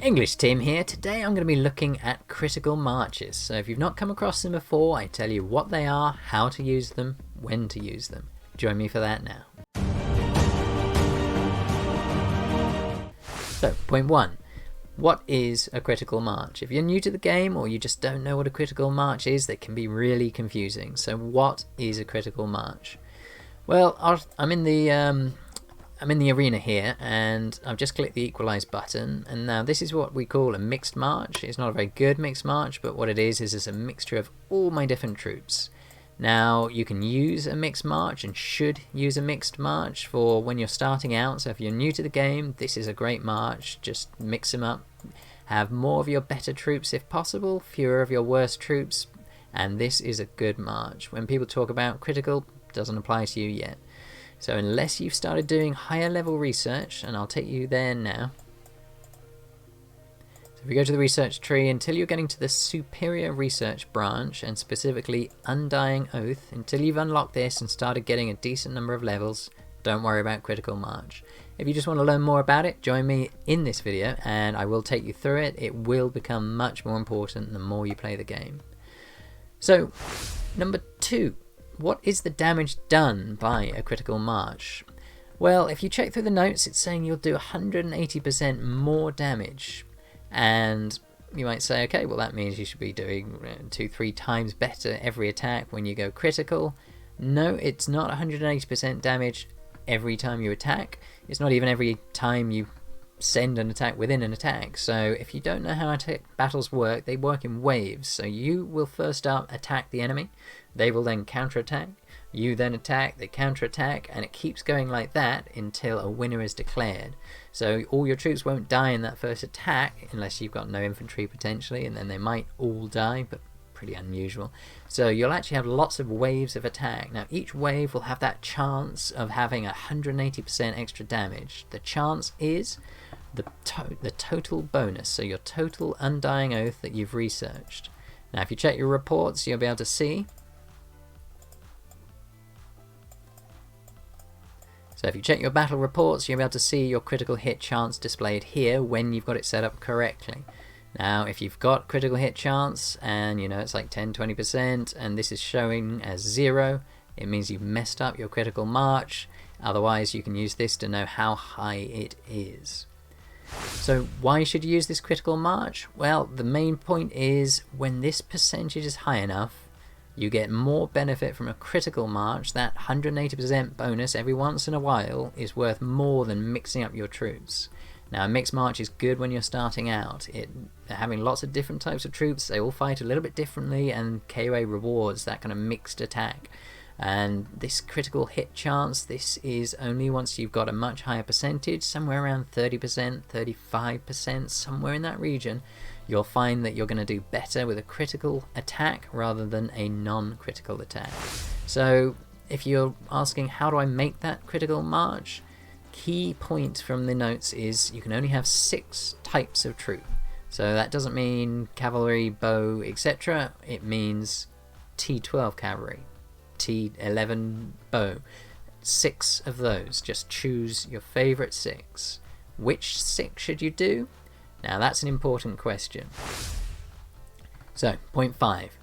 EnglishTim here. Today I'm going to be looking at critical marches. So if you've not come across them before, I tell you what they are, how to use them, when to use them. Join me for that now. So, point 1. What is a critical march? If you're new to the game or you just don't know what a critical march is, they can be really confusing. So what is a critical march? Well, I'm in the arena here, and I've just clicked the equalize button, and now this is what we call a mixed march. It's not a very good mixed march, but what it is it's a mixture of all my different troops. Now you can use a mixed march and should use a mixed march for when you're starting out. So if you're new to the game, this is a great march. Just mix them up, have more of your better troops if possible, fewer of your worst troops, and this is a good march. When people talk about critical, it doesn't apply to you yet. So unless you've started doing higher level research, and I'll take you there now. So if you go to the research tree, until you're getting to the superior research branch, and specifically Undying Oath, until you've unlocked this and started getting a decent number of levels, don't worry about critical march. If you just want to learn more about it, join me in this video and I will take you through it. It will become much more important the more you play the game. So, number 2. What is the damage done by a critical march? Well, if you check through the notes, it's saying you'll do 180% more damage. And you might say, okay, well that means you should be doing 2-3 times better every attack when you go critical. No, it's not 180% damage every time you attack. It's not even every time you send an attack within an attack. So if you don't know how attack battles work, they work in waves. So you will first up attack the enemy, they will then counterattack, you then attack, they counterattack, and it keeps going like that until a winner is declared. So all your troops won't die in that first attack unless you've got no infantry potentially, and then they might all die, but pretty unusual. So you'll actually have lots of waves of attack. Now each wave will have that chance of having 180% extra damage. The chance is the total bonus, so your total Undying Oath that you've researched. Now if you check your reports, you'll be able to see. So if you check your battle reports, you'll be able to see your critical hit chance displayed here when you've got it set up correctly. Now if you've got critical hit chance and you know it's like 10-20% and this is showing as 0, it means you've messed up your critical march. Otherwise you can use this to know how high it is. So why should you use this critical march? Well, the main point is when this percentage is high enough, you get more benefit from a critical march. That 180% bonus every once in a while is worth more than mixing up your troops. Now a mixed march is good when you're starting out. Having lots of different types of troops, they all fight a little bit differently, and KoA rewards that kind of mixed attack. And this critical hit chance, this is only once you've got a much higher percentage, somewhere around 30%, 35%, somewhere in that region, you'll find that you're going to do better with a critical attack rather than a non-critical attack. So if you're asking how do I make that critical march, key point from the notes is you can only have 6 types of troop. So that doesn't mean cavalry, bow, etc. It means T12 cavalry, T11 bow. 6 of those. Just choose your favorite 6. Which 6 should you do? Now that's an important question. So, point 5.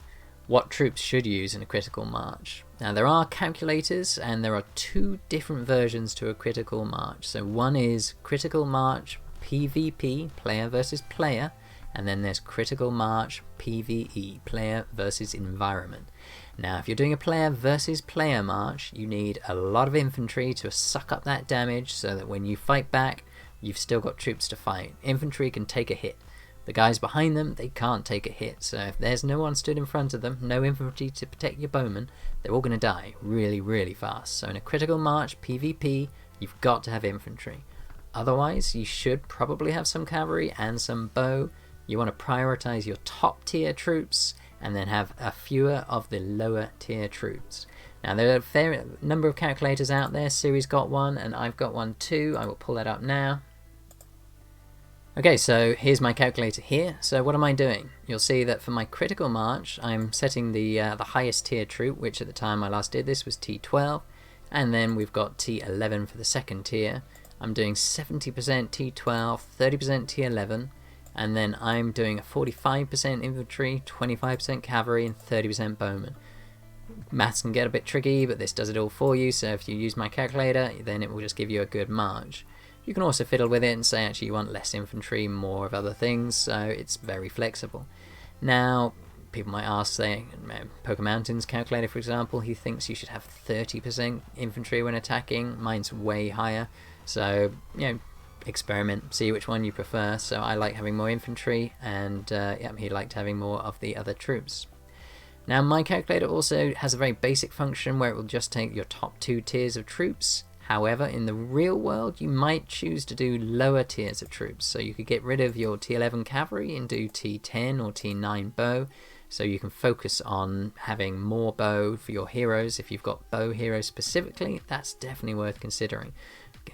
What troops should you use in a critical march? Now there are calculators and there are 2 different versions to a critical march. So one is critical march PvP, player versus player, and then there's critical march PvE, player versus environment. Now if you're doing a player versus player march, you need a lot of infantry to suck up that damage so that when you fight back, you've still got troops to fight. Infantry can take a hit. The guys behind them, they can't take a hit. So if there's no one stood in front of them, no infantry to protect your bowmen, they're all going to die really, really fast. So in a critical march PvP, you've got to have infantry. Otherwise, you should probably have some cavalry and some bow. You want to prioritize your top tier troops and then have a fewer of the lower tier troops. Now there are a fair number of calculators out there. Siri's got one and I've got one too. I will pull that up now. Okay, so here's my calculator here. So what am I doing? You'll see that for my critical march, I'm setting the highest tier troop, which at the time I last did this was T12, and then we've got T11 for the second tier. I'm doing 70% T12, 30% T11, and then I'm doing a 45% infantry, 25% cavalry, and 30% bowmen. Maths can get a bit tricky, but this does it all for you, so if you use my calculator, then it will just give you a good march. You can also fiddle with it and say actually you want less infantry, more of other things, so it's very flexible. Now, people might ask, say, Poker Mountain's calculator, for example, he thinks you should have 30% infantry when attacking. Mine's way higher, so, you know, experiment, see which one you prefer. So I like having more infantry, and yeah, he liked having more of the other troops. Now, my calculator also has a very basic function where it will just take your top 2 tiers of troops. However, in the real world, you might choose to do lower tiers of troops. So you could get rid of your T11 cavalry and do T10 or T9 bow. So you can focus on having more bow for your heroes. If you've got bow heroes specifically, that's definitely worth considering.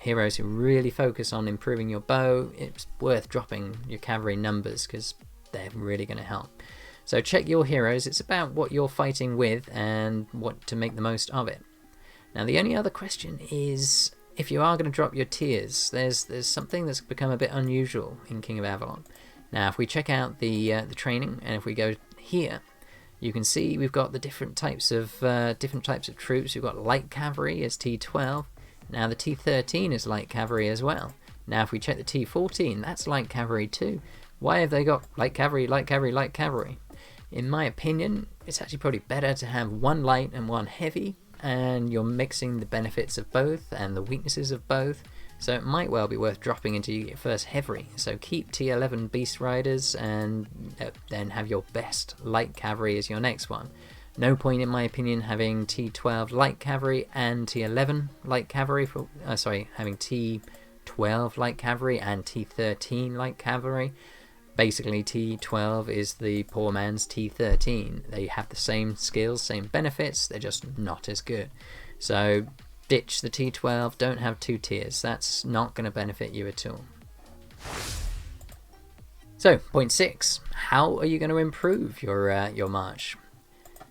Heroes who really focus on improving your bow, it's worth dropping your cavalry numbers because they're really going to help. So check your heroes. It's about what you're fighting with and what to make the most of it. Now, the only other question is, if you are going to drop your tiers, there's something that's become a bit unusual in King of Avalon. Now, if we check out the training, and if we go here, you can see we've got the different types of troops. We've got light cavalry as T12. Now the T13 is light cavalry as well. Now, if we check the T14, that's light cavalry too. Why have they got light cavalry, light cavalry, light cavalry? In my opinion, it's actually probably better to have one light and one heavy, and you're mixing the benefits of both and the weaknesses of both, so it might well be worth dropping into your first heavy. So keep T11 Beast Riders and then have your best light cavalry as your next one. No point, in my opinion, having T12 light cavalry and T11 light cavalry for having T12 light cavalry and T13 light cavalry. Basically, T12 is the poor man's T13. They have the same skills, same benefits, they're just not as good. So ditch the T12, don't have 2 tiers. That's not going to benefit you at all. So, point 6. How are you going to improve your march?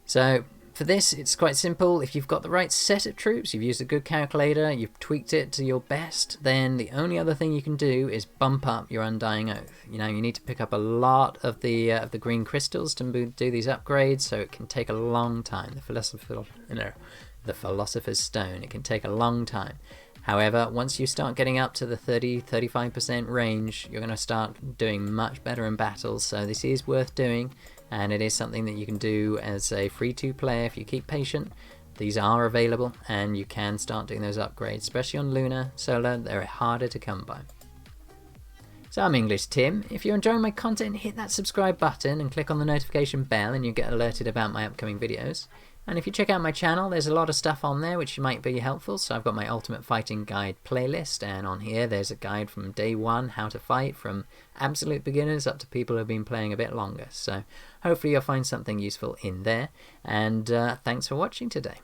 So, for this, it's quite simple. If you've got the right set of troops, you've used a good calculator, you've tweaked it to your best, then the only other thing you can do is bump up your Undying Oath. You know, you need to pick up a lot of the green crystals to do these upgrades, so it can take a long time. The Philosopher's Stone, it can take a long time. However, once you start getting up to the 30-35% range, you're going to start doing much better in battles, so this is worth doing. And it is something that you can do as a free-to player if you keep patient. These are available, and you can start doing those upgrades, especially on Lunar, Solar. They're harder to come by. So I'm EnglishTim. If you're enjoying my content, hit that subscribe button and click on the notification bell, and you'll get alerted about my upcoming videos. And if you check out my channel, there's a lot of stuff on there which might be helpful. So I've got my Ultimate Fighting Guide playlist, and on here there's a guide from day 1, how to fight, from absolute beginners up to people who have been playing a bit longer. So hopefully you'll find something useful in there, and thanks for watching today.